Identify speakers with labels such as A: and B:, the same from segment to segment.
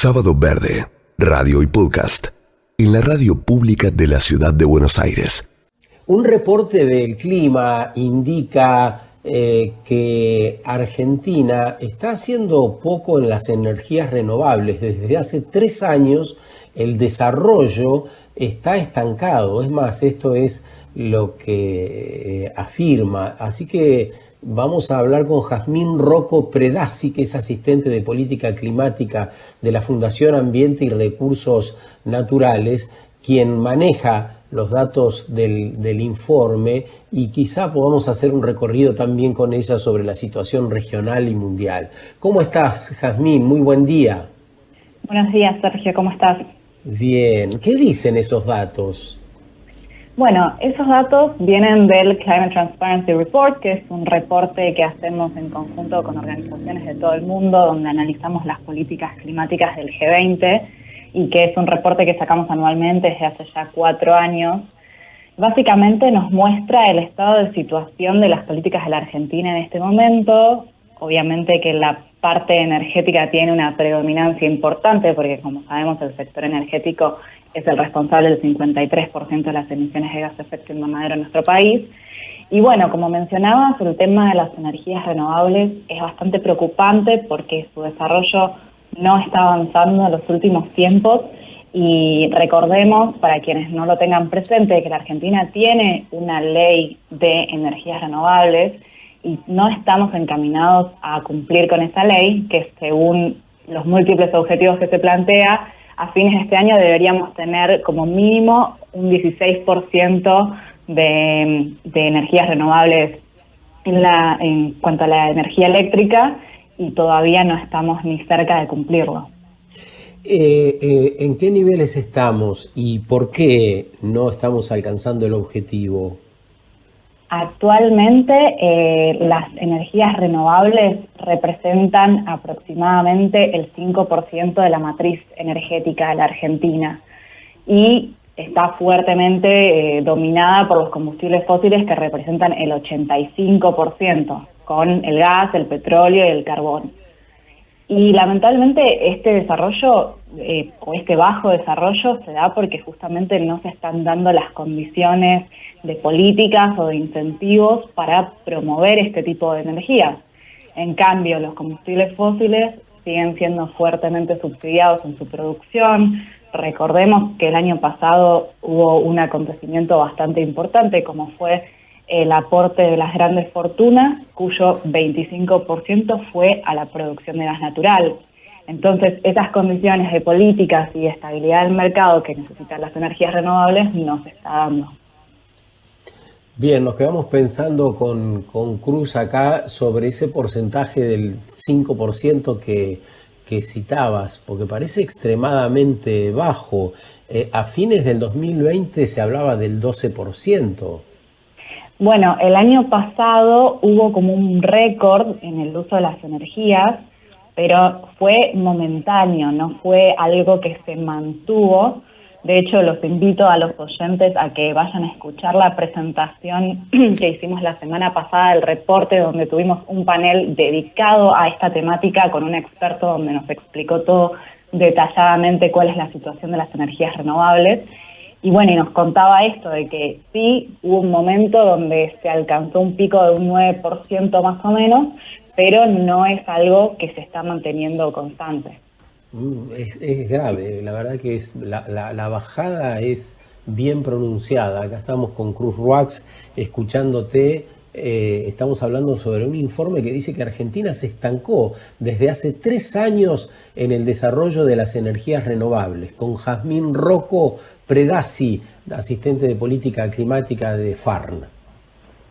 A: Sábado Verde, radio y podcast, en la radio pública de la ciudad de Buenos Aires.
B: Un reporte del clima indica que Argentina está haciendo poco en las energías renovables. Desde hace 3 años el desarrollo está estancado. Es más, esto es lo que afirma. Así que vamos a hablar con Jazmín Rocco Predazzi, que es asistente de política climática de la Fundación Ambiente y Recursos Naturales, quien maneja los datos del informe, y quizá podamos hacer un recorrido también con ella sobre la situación regional y mundial. ¿Cómo estás, Jazmín? Muy buen día.
C: Buenos días, Sergio. ¿Cómo estás?
B: Bien. ¿Qué dicen esos datos?
C: Bueno, esos datos vienen del Climate Transparency Report, que es un reporte que hacemos en conjunto con organizaciones de todo el mundo, donde analizamos las políticas climáticas del G20, y que es un reporte que sacamos anualmente desde hace ya 4 años. Básicamente nos muestra el estado de situación de las políticas de la Argentina en este momento. Obviamente que la parte energética tiene una predominancia importante, porque como sabemos el sector energético es el responsable del 53% de las emisiones de gas de efecto invernadero en nuestro país. Y bueno, como mencionabas, el tema de las energías renovables es bastante preocupante porque su desarrollo no está avanzando en los últimos tiempos, y recordemos, para quienes no lo tengan presente, que la Argentina tiene una ley de energías renovables y no estamos encaminados a cumplir con esa ley, que según los múltiples objetivos que se plantea, a fines de este año deberíamos tener como mínimo un 16% de energías renovables en cuanto a la energía eléctrica, y todavía no estamos ni cerca de cumplirlo.
B: ¿En qué niveles estamos y por qué no estamos alcanzando el objetivo?
C: Actualmente las energías renovables representan aproximadamente el 5% de la matriz energética de la Argentina, y está fuertemente dominada por los combustibles fósiles, que representan el 85%, con el gas, el petróleo y el carbón. Y lamentablemente este desarrollo o este bajo desarrollo se da porque justamente no se están dando las condiciones de políticas o de incentivos para promover este tipo de energías. En cambio, los combustibles fósiles siguen siendo fuertemente subsidiados en su producción. Recordemos que el año pasado hubo un acontecimiento bastante importante, como fue el aporte de las grandes fortunas, cuyo 25% fue a la producción de gas natural. Entonces, esas condiciones de políticas y de estabilidad del mercado que necesitan las energías renovables no se está dando.
B: Bien, nos quedamos pensando con Cruz acá sobre ese porcentaje del 5% que citabas, porque parece extremadamente bajo. A fines del 2020 se hablaba del 12%.
C: Bueno, el año pasado hubo como un récord en el uso de las energías, pero fue momentáneo, no fue algo que se mantuvo. De hecho, los invito a los oyentes a que vayan a escuchar la presentación que hicimos la semana pasada del reporte, donde tuvimos un panel dedicado a esta temática con un experto donde nos explicó todo detalladamente cuál es la situación de las energías renovables. Y bueno, y nos contaba esto de que sí, hubo un momento donde se alcanzó un pico de un 9% más o menos, pero no es algo que se está manteniendo constante.
B: Es grave, la verdad que la bajada es bien pronunciada. Acá estamos con Cruz Ruax escuchándote. Estamos hablando sobre un informe que dice que Argentina se estancó desde hace 3 años en el desarrollo de las energías renovables. Con Jazmín Rocco Predazzi, asistente de política climática de FARN.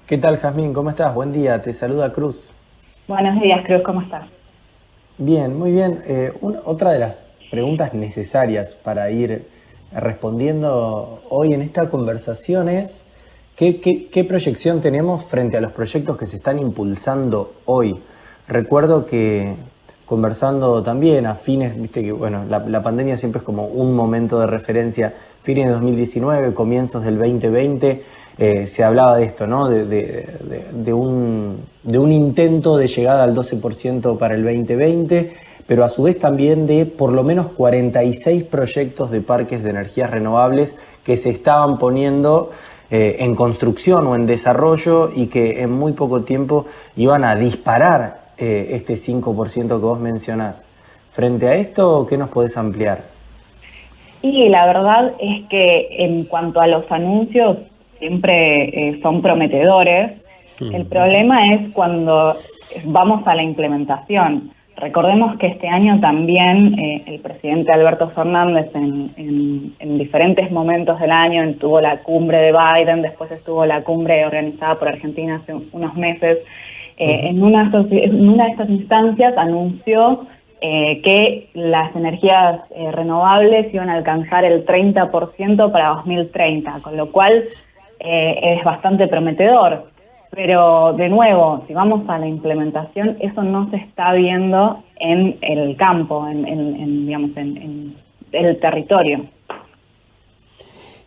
D: ¿Qué tal, Jazmín? ¿Cómo estás? Buen día, te saluda Cruz.
C: Buenos días, Cruz, ¿cómo estás?
D: Bien, muy bien. Otra de las preguntas necesarias para ir respondiendo hoy en esta conversación es ¿qué proyección tenemos frente a los proyectos que se están impulsando hoy? Recuerdo que conversando también a fines, viste que bueno, la pandemia siempre es como un momento de referencia, fines de 2019, comienzos del 2020, se hablaba de esto, ¿no? De un intento de llegada al 12% para el 2020, pero a su vez también de por lo menos 46 proyectos de parques de energías renovables que se estaban poniendo en construcción o en desarrollo y que en muy poco tiempo iban a disparar este 5% que vos mencionás. Frente a esto, ¿qué nos podés ampliar?
C: Y la verdad es que en cuanto a los anuncios, siempre son prometedores. El problema es cuando vamos a la implementación. Recordemos que este año también el presidente Alberto Fernández en diferentes momentos del año tuvo la cumbre de Biden, después estuvo la cumbre organizada por Argentina hace unos meses. En una de estas instancias anunció que las energías renovables iban a alcanzar el 30% para 2030, con lo cual es bastante prometedor. Pero, de nuevo, si vamos a la implementación, eso no se está viendo en el campo, digamos, en el territorio.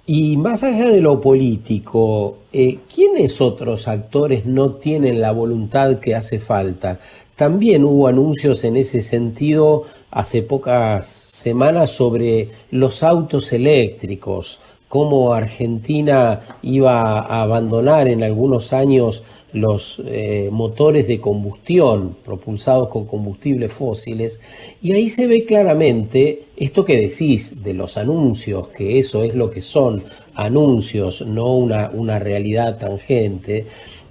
B: Y más allá de lo político, ¿quiénes otros actores no tienen la voluntad que hace falta? También hubo anuncios en ese sentido hace pocas semanas sobre los autos eléctricos, cómo Argentina iba a abandonar en algunos años los motores de combustión propulsados con combustibles fósiles, y ahí se ve claramente esto que decís de los anuncios, que eso es lo que son, anuncios, no una realidad tangente.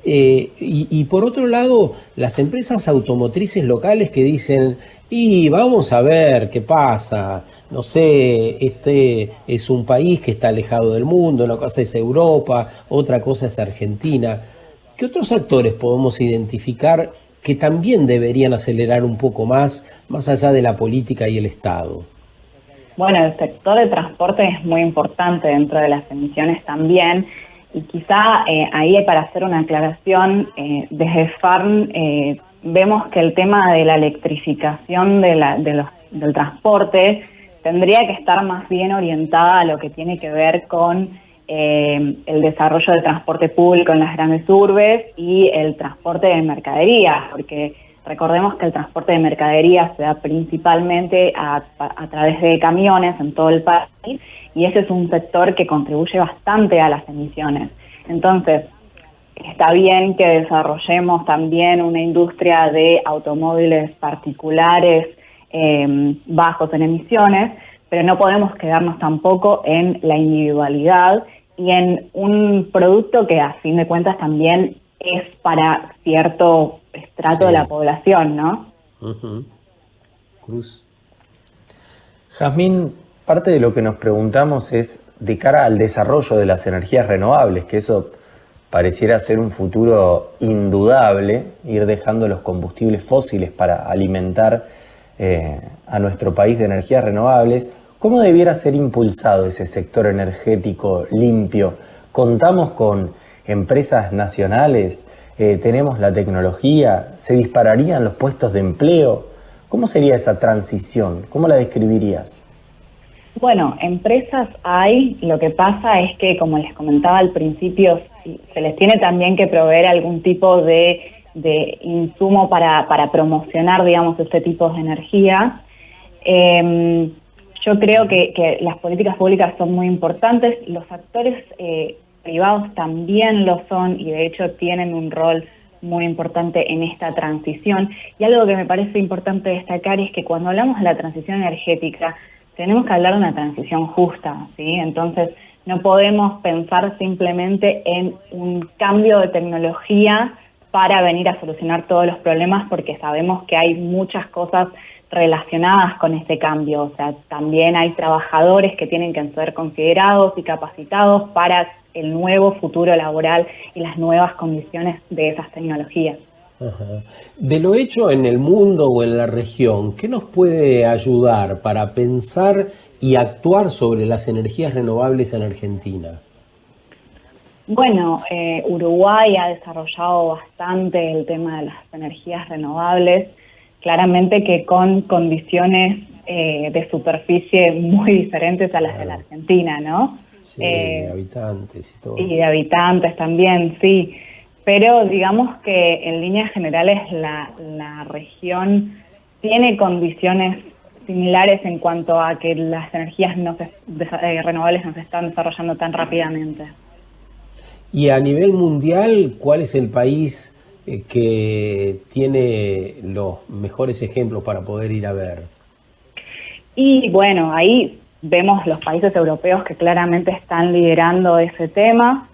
B: Y por otro lado, las empresas automotrices locales que dicen, y vamos a ver qué pasa, no sé, este es un país que está alejado del mundo, una cosa es Europa, otra cosa es Argentina. ¿Qué otros actores podemos identificar que también deberían acelerar un poco más allá de la política y el Estado?
C: Bueno, el sector de transporte es muy importante dentro de las emisiones también, y quizá ahí para hacer una aclaración, desde FARN vemos que el tema de la electrificación del transporte tendría que estar más bien orientada a lo que tiene que ver con el desarrollo del transporte público en las grandes urbes y el transporte de mercaderías, porque recordemos que el transporte de mercaderías se da principalmente a través de camiones en todo el país, y ese es un sector que contribuye bastante a las emisiones. Entonces, está bien que desarrollemos también una industria de automóviles particulares bajos en emisiones, pero no podemos quedarnos tampoco en la individualidad y en un producto que a fin de cuentas también es para cierto estrato de la población, ¿no?
B: Cruz.
D: Jazmín, parte de lo que nos preguntamos es de cara al desarrollo de las energías renovables, que eso pareciera ser un futuro indudable, ir dejando los combustibles fósiles para alimentar a nuestro país de energías renovables. ¿Cómo debiera ser impulsado ese sector energético limpio? ¿Contamos con empresas nacionales? ¿Tenemos la tecnología? ¿Se dispararían los puestos de empleo? ¿Cómo sería esa transición? ¿Cómo la describirías?
C: Bueno, empresas hay, lo que pasa es que, como les comentaba al principio, se les tiene también que proveer algún tipo de insumo para promocionar, digamos, este tipo de energía. Yo creo que las políticas públicas son muy importantes, los actores privados también lo son y de hecho tienen un rol muy importante en esta transición. Y algo que me parece importante destacar es que cuando hablamos de la transición energética, tenemos que hablar de una transición justa, ¿sí? Entonces, no podemos pensar simplemente en un cambio de tecnología para venir a solucionar todos los problemas, porque sabemos que hay muchas cosas relacionadas con este cambio. O sea, también hay trabajadores que tienen que ser considerados y capacitados para el nuevo futuro laboral y las nuevas condiciones de esas tecnologías.
B: Ajá. De lo hecho en el mundo o en la región, ¿qué nos puede ayudar para pensar y actuar sobre las energías renovables en Argentina?
C: Bueno, Uruguay ha desarrollado bastante el tema de las energías renovables, claramente que con condiciones de superficie muy diferentes a las de la Argentina, ¿no?
B: Sí, de habitantes y todo.
C: Y de habitantes también, sí. Pero digamos que en líneas generales la región tiene condiciones similares en cuanto a que las energías renovables no se están desarrollando tan rápidamente.
B: Y a nivel mundial, ¿cuál es el país que tiene los mejores ejemplos para poder ir a ver?
C: Y bueno, ahí vemos los países europeos que claramente están liderando ese tema.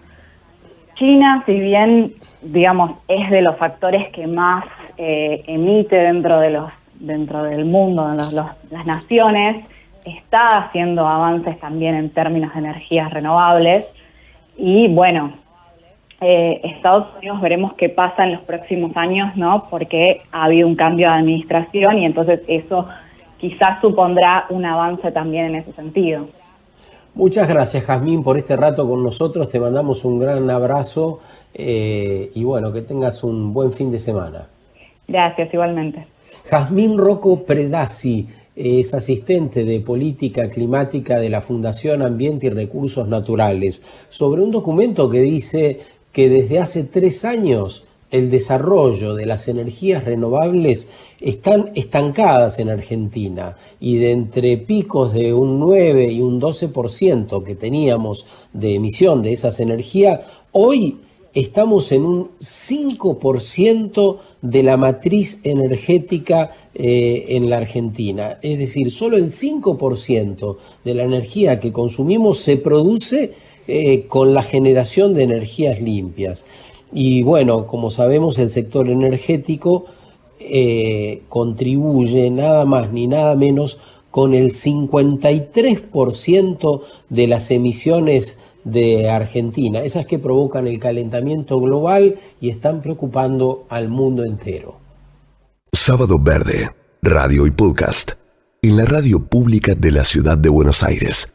C: China, si bien, digamos, es de los factores que más emite dentro del mundo, las naciones, está haciendo avances también en términos de energías renovables. Y bueno, Estados Unidos veremos qué pasa en los próximos años, ¿no? Porque ha habido un cambio de administración y entonces eso quizás supondrá un avance también en ese sentido.
B: Muchas gracias, Jazmín, por este rato con nosotros. Te mandamos un gran abrazo y bueno, que tengas un buen fin de semana.
C: Gracias, igualmente.
B: Jazmín Rocco Predazzi es asistente de política climática de la Fundación Ambiente y Recursos Naturales, sobre un documento que dice que desde hace 3 años el desarrollo de las energías renovables están estancadas en Argentina, y de entre picos de un 9 y un 12% que teníamos de emisión de esas energías, hoy estamos en un 5% de la matriz energética en la Argentina. Es decir, solo el 5% de la energía que consumimos se produce con la generación de energías limpias. Y bueno, como sabemos, el sector energético contribuye nada más ni nada menos con el 53% de las emisiones de Argentina, esas que provocan el calentamiento global y están preocupando al mundo entero.
A: Sábado Verde, radio y podcast, en la radio pública de la ciudad de Buenos Aires.